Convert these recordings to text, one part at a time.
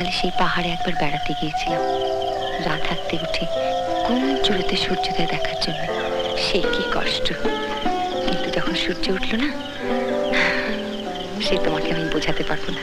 সেই পাহাড়ে একবার বেড়াতে গিয়েছিলাম। রাত থাকতে উঠে কোন জোরেতে সূর্যোদয় দেখার জন্য। সে কি কষ্ট, কিন্তু যখন সূর্য উঠল না, সে তোমাকে আমি বোঝাতে পারবো না।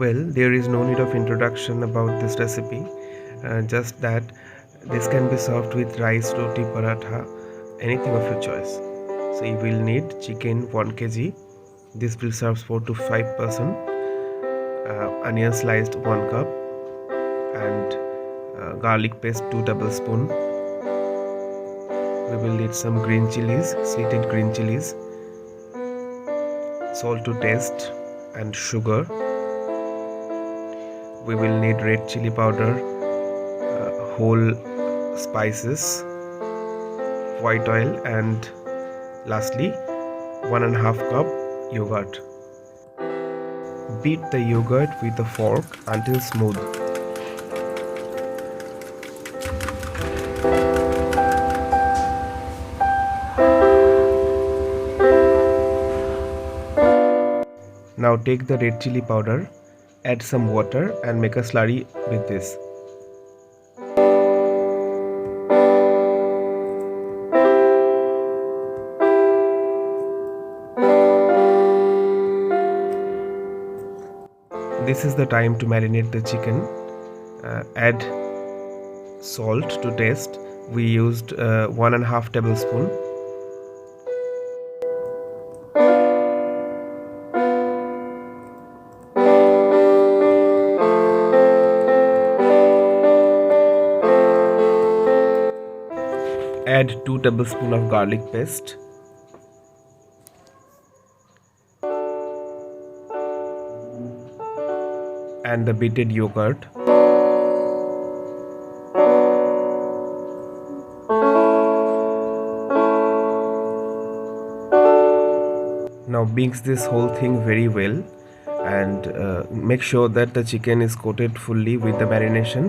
Well, there is no need of introduction about this recipe, just that this can be served with rice, roti, paratha, anything of your choice. So you will need chicken 1 kg. This will serve 4 to 5 person. Onion sliced 1 cup, and garlic paste 2 tablespoon. We will need some green chilies, sweetened green chilies, salt to taste, and sugar. We will need red chili powder, whole spices, white oil, and lastly 1.5 cup yogurt. Beat the yogurt with a fork until smooth. Now take the red chili powder, add some water and make a slurry with this. This is the time to marinate the chicken. Add salt to taste. We used 1.5 tablespoon. Add 2 tablespoons of garlic paste. And the beaten yogurt. Now mix this whole thing very well, and make sure that the chicken is coated fully with the marination.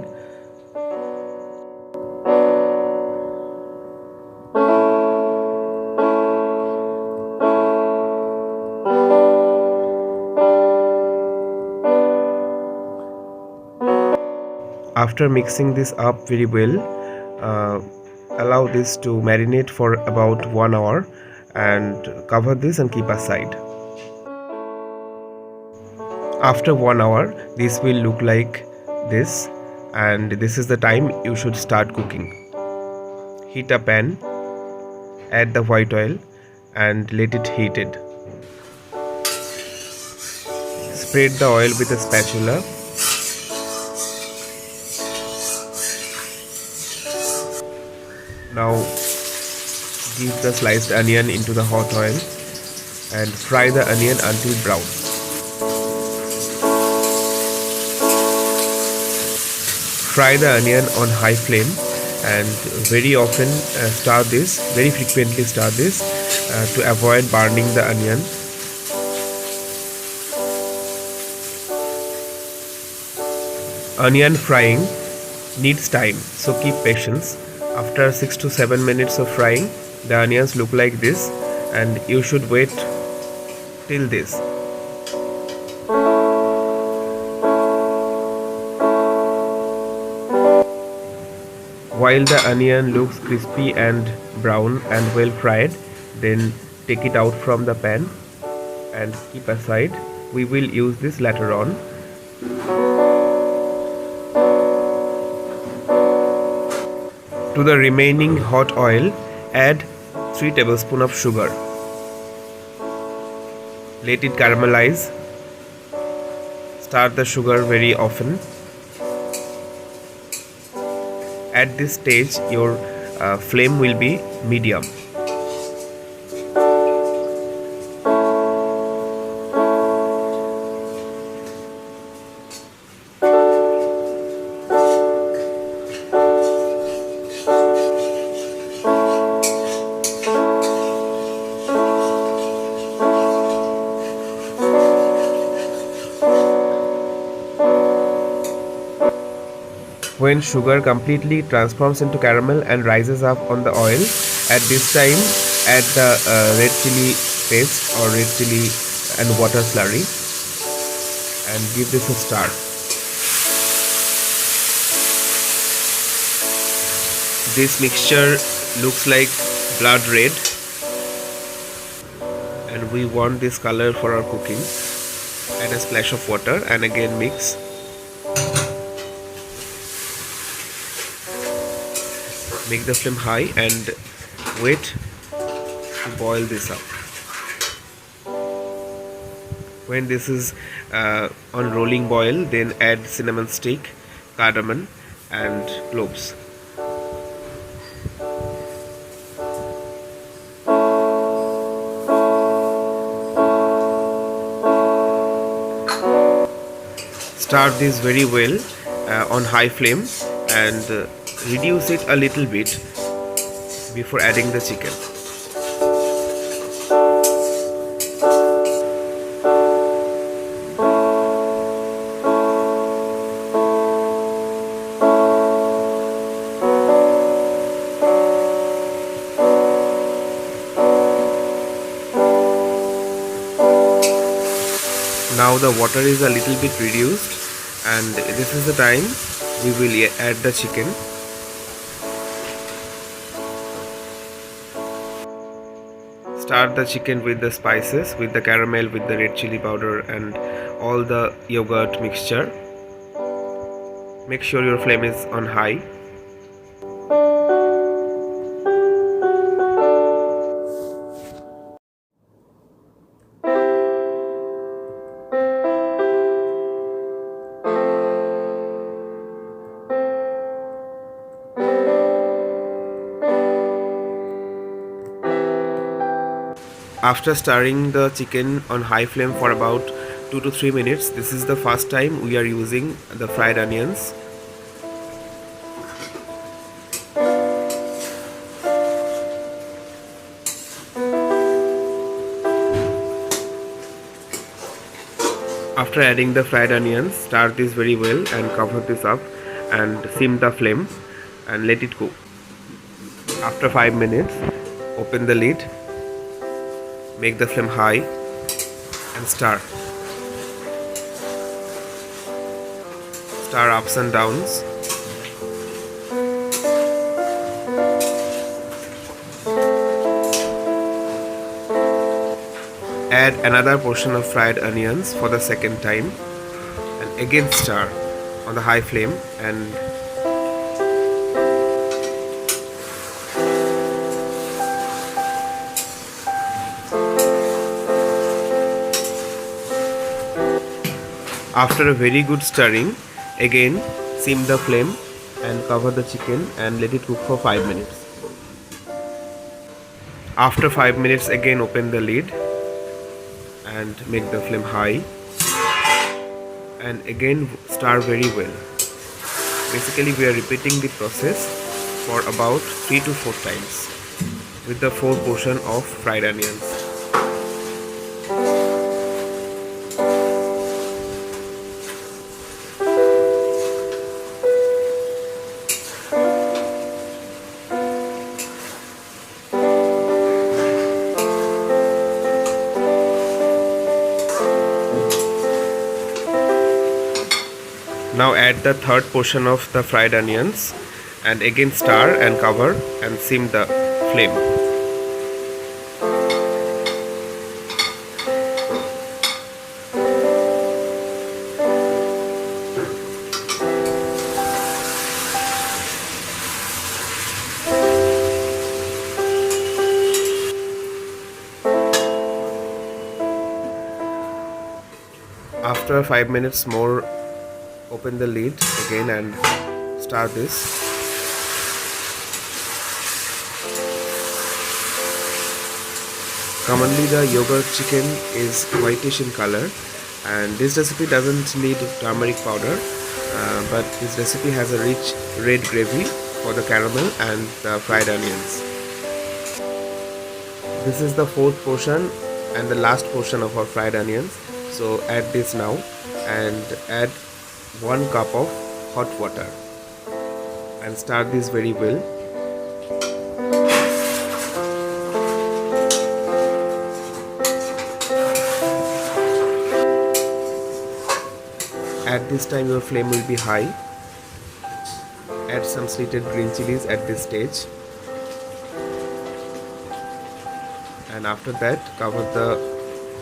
After mixing this up very well, allow this to marinate for about 1 hour and cover this and keep aside. After 1 hour, this will look like this, and this is the time you should start cooking. Heat a pan, add the white oil and let it heated. Spread the oil with a spatula. Now give the sliced onion into the hot oil and fry the onion until brown. Fry the onion on high flame and very often very frequently stir this to avoid burning the onion. Onion frying needs time, so keep patience. After 6 to 7 minutes of frying, the onions look like this, and you should wait till this. While the onion looks crispy and brown and well fried, then take it out from the pan and keep aside. We will use this later on. To the remaining hot oil, add 3 tablespoons of sugar. Let it caramelize. Stir the sugar very often. At this stage, your flame will be medium. When sugar completely transforms into caramel and rises up on the oil, at this time add the red chili paste or red chili and water slurry and give this a stir. This mixture looks like blood red and we want this color for our cooking. Add a splash of water and again mix. Make the flame high and wait to boil this up. When this is on rolling boil, then add cinnamon stick, cardamom and cloves. Stir this very well on high flame and reduce it a little bit before adding the chicken. Now the water is a little bit reduced and this is the time we will add the chicken. Start the chicken with the spices, with the caramel, with the red chili powder and all the yogurt mixture. Make sure your flame is on high. After stirring the chicken on high flame for about 2 to 3 minutes, this is the first time we are using the fried onions. After adding the fried onions, stir this very well and cover this up and sim the flame and let it cook. After 5 minutes, open the lid. Make the flame high and stir. Stir ups and downs. Add another portion of fried onions for the second time and again stir on the high flame and after a very good stirring, again sim the flame and cover the chicken and let it cook for 5 minutes. After 5 minutes, again open the lid and make the flame high and again stir very well. Basically we are repeating the process for about 3 to 4 times with the 4 portion of fried onions. Now add the third portion of the fried onions and again stir and cover and sim the flame. After 5 minutes more, open the lid again and stir this. Commonly the yogurt chicken is whitish in color and this recipe doesn't need turmeric powder, but this recipe has a rich red gravy for the caramel and the fried onions. This is the fourth portion and the last portion of our fried onions. So add this now and add 1 cup of hot water. and stir this very well. At this time your flame will be high. Add some slitted green chilies at this stage, and after that cover the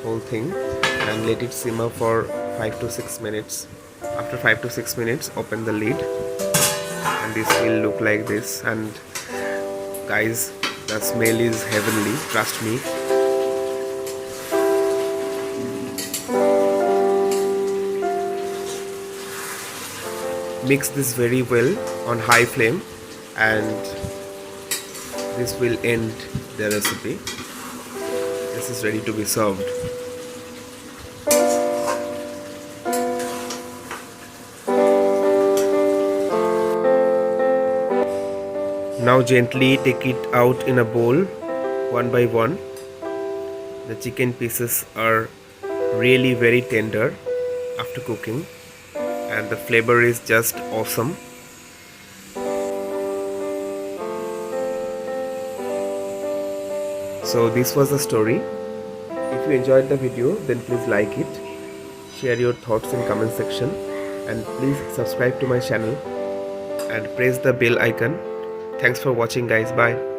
whole thing and let it simmer for 5 to 6 minutes. After 5 to 6 minutes, open the lid and this will look like this. And guys, the smell is heavenly, trust me. Mix this very well on high flame and this will end the recipe. This is ready to be served. Now gently take it out in a bowl one by one. The chicken pieces are really very tender after cooking and the flavor is just awesome. So this was the story. If you enjoyed the video, then please like it, share your thoughts in comment section, and please subscribe to my channel and press the bell icon. Thanks for watching guys. Bye.